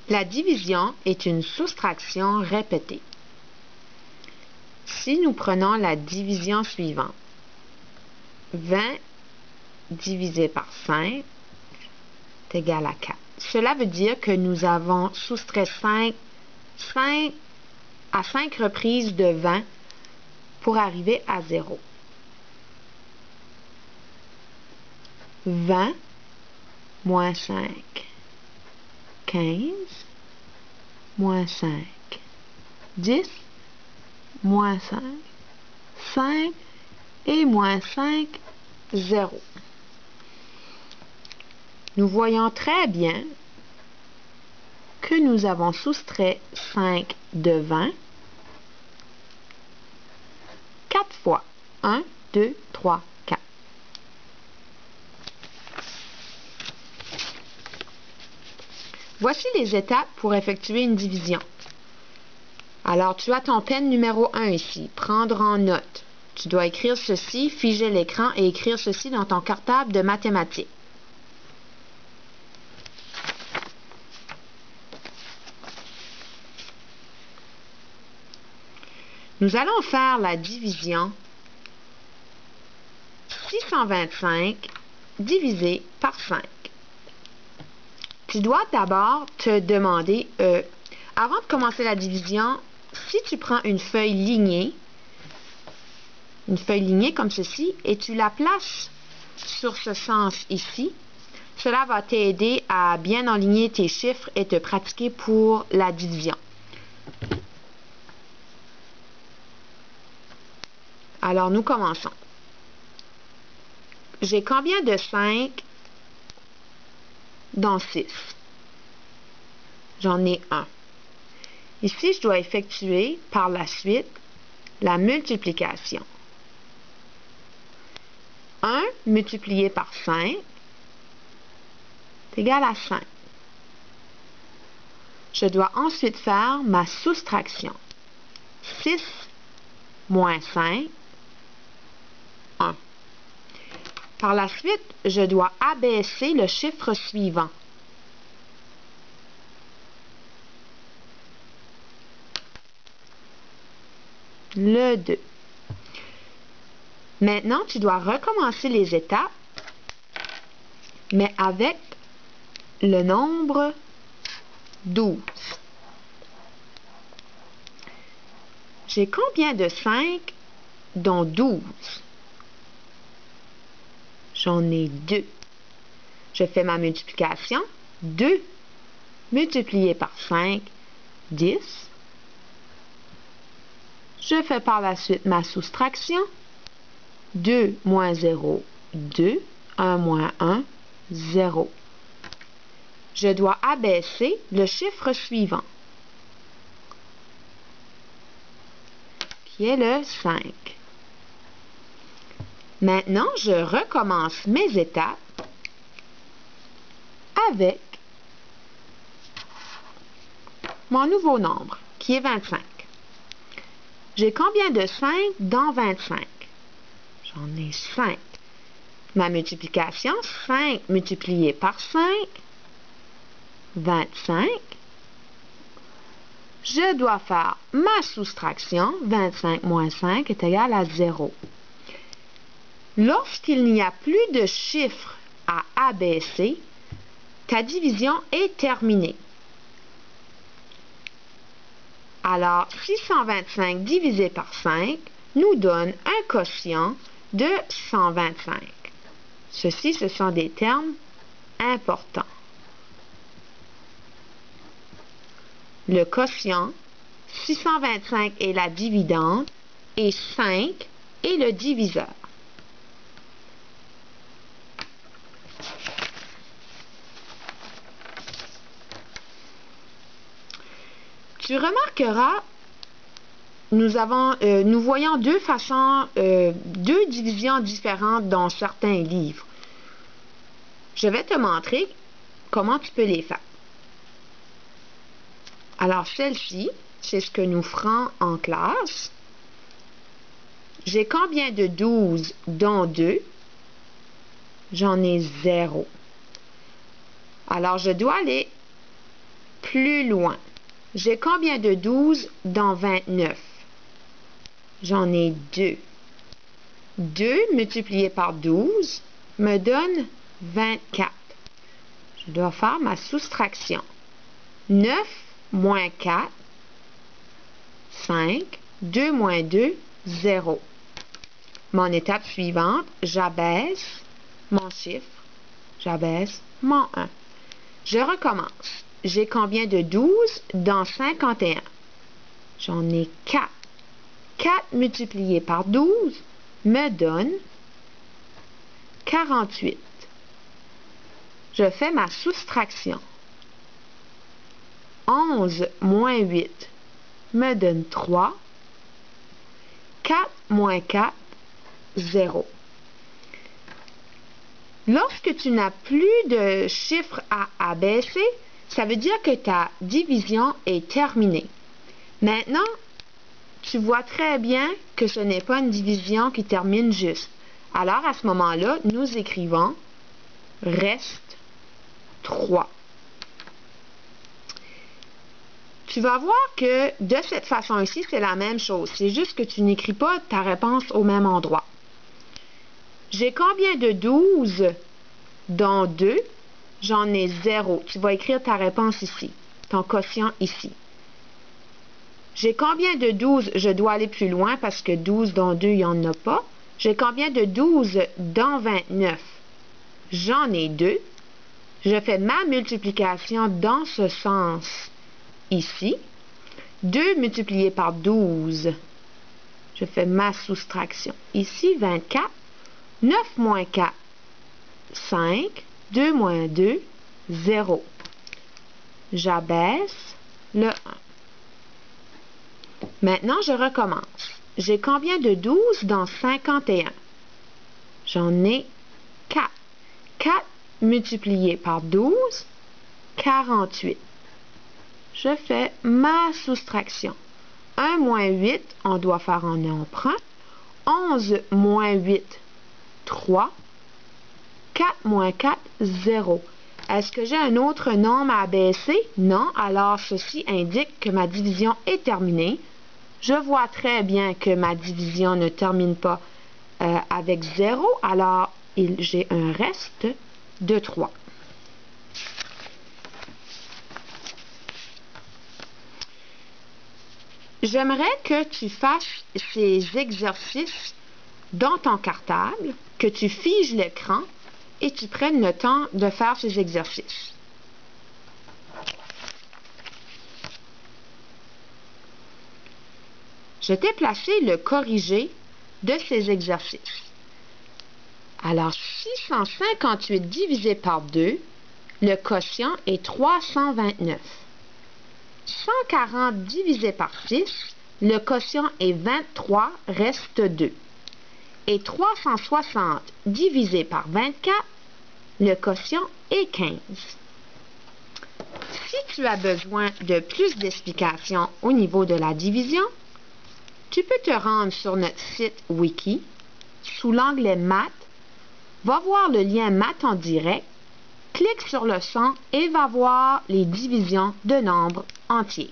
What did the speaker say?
La division est une soustraction répétée. Si nous prenons la division suivante, 20 divisé par 5 est égal à 4. Cela veut dire que nous avons soustrait 5 à 5 reprises de 20 pour arriver à 0. 20 moins 5, 15 moins 5, 10 moins 5, 5 et moins 5, 0. Nous voyons très bien que nous avons soustrait 5 de 20 4 fois. 1, 2, 3, 4. Voici les étapes pour effectuer une division. Alors, tu as ton pen numéro 1 ici. Prendre en note. Tu dois écrire ceci, figer l'écran et écrire ceci dans ton cartable de mathématiques. Nous allons faire la division 625 divisé par 5. Tu dois d'abord te demander, avant de commencer la division, si tu prends une feuille lignée comme ceci, et tu la places sur ce sens ici, cela va t'aider à bien enligner tes chiffres et te pratiquer pour la division. Alors, nous commençons. J'ai combien de 5 dans 6? J'en ai 1. Ici, je dois effectuer par la suite la multiplication. 1 multiplié par 5 est égal à 5. Je dois ensuite faire ma soustraction. 6 moins 5, 1. Par la suite, je dois abaisser le chiffre suivant. Le 2. Maintenant, tu dois recommencer les étapes, mais avec le nombre 12. J'ai combien de 5 dans 12? J'en ai 2. Je fais ma multiplication. 2 multiplié par 5, 10. Je fais par la suite ma soustraction. 2 moins 0, 2. 1 moins 1, 0. Je dois abaisser le chiffre suivant, qui est le 5. Maintenant, je recommence mes étapes avec mon nouveau nombre, qui est 25. J'ai combien de 5 dans 25? J'en ai 5. Ma multiplication, 5 multiplié par 5, 25. Je dois faire ma soustraction, 25 moins 5 est égal à 0. Lorsqu'il n'y a plus de chiffres à abaisser, ta division est terminée. Alors, 625 divisé par 5 nous donne un quotient de 125. Ceci, ce sont des termes importants. Le quotient, 625 est la dividende et 5 est le diviseur. Tu remarqueras, nous voyons deux divisions différentes dans certains livres. Je vais te montrer comment tu peux les faire. Alors, celle-ci, c'est ce que nous ferons en classe. J'ai combien de 12 dans 2? J'en ai 0. Alors, je dois aller plus loin. J'ai combien de 12 dans 29? J'en ai 2. 2 multiplié par 12 me donne 24. Je dois faire ma soustraction. 9 moins 4, 5, 2 moins 2, 0. Mon étape suivante, j'abaisse mon chiffre, j'abaisse mon 1. Je recommence. J'ai combien de 12 dans 51? J'en ai 4. 4 multiplié par 12 me donne 48. Je fais ma soustraction. 11 moins 8 me donne 3. 4 moins 4, 0. Lorsque tu n'as plus de chiffres à abaisser, ça veut dire que ta division est terminée. Maintenant, tu vois très bien que ce n'est pas une division qui termine juste. Alors, à ce moment-là, nous écrivons reste 3. Tu vas voir que de cette façon ici, c'est la même chose. C'est juste que tu n'écris pas ta réponse au même endroit. J'ai combien de 12 dans 2? J'en ai 0. Tu vas écrire ta réponse ici, ton quotient ici. J'ai combien de 12? Je dois aller plus loin parce que 12 dans 2, il n'y en a pas. J'ai combien de 12 dans 29? J'en ai 2. Je fais ma multiplication dans ce sens ici. 2 multiplié par 12. Je fais ma soustraction. Ici, 24. 9 moins 4, 5. 2 moins 2, 0. J'abaisse le 1. Maintenant, je recommence. J'ai combien de 12 dans 51? J'en ai 4. 4 multiplié par 12, 48. Je fais ma soustraction. 1 moins 8, on doit faire un emprunt. 11 moins 8, 3. 4 moins 4, 0. Est-ce que j'ai un autre nombre à abaisser? Non. Alors, ceci indique que ma division est terminée. Je vois très bien que ma division ne termine pas avec 0. Alors, j'ai un reste de 3. J'aimerais que tu fasses ces exercices dans ton cartable, que tu figes l'écran et tu prennes le temps de faire ces exercices. Je t'ai placé le corrigé de ces exercices. Alors, 658 divisé par 2, le quotient est 329. 140 divisé par 6, le quotient est 23, reste 2. Et 360 divisé par 24, le quotient est 15. Si tu as besoin de plus d'explications au niveau de la division, tu peux te rendre sur notre site Wiki. Sous l'onglet Maths, va voir le lien Maths en direct, clique sur le son et va voir les divisions de nombres entiers.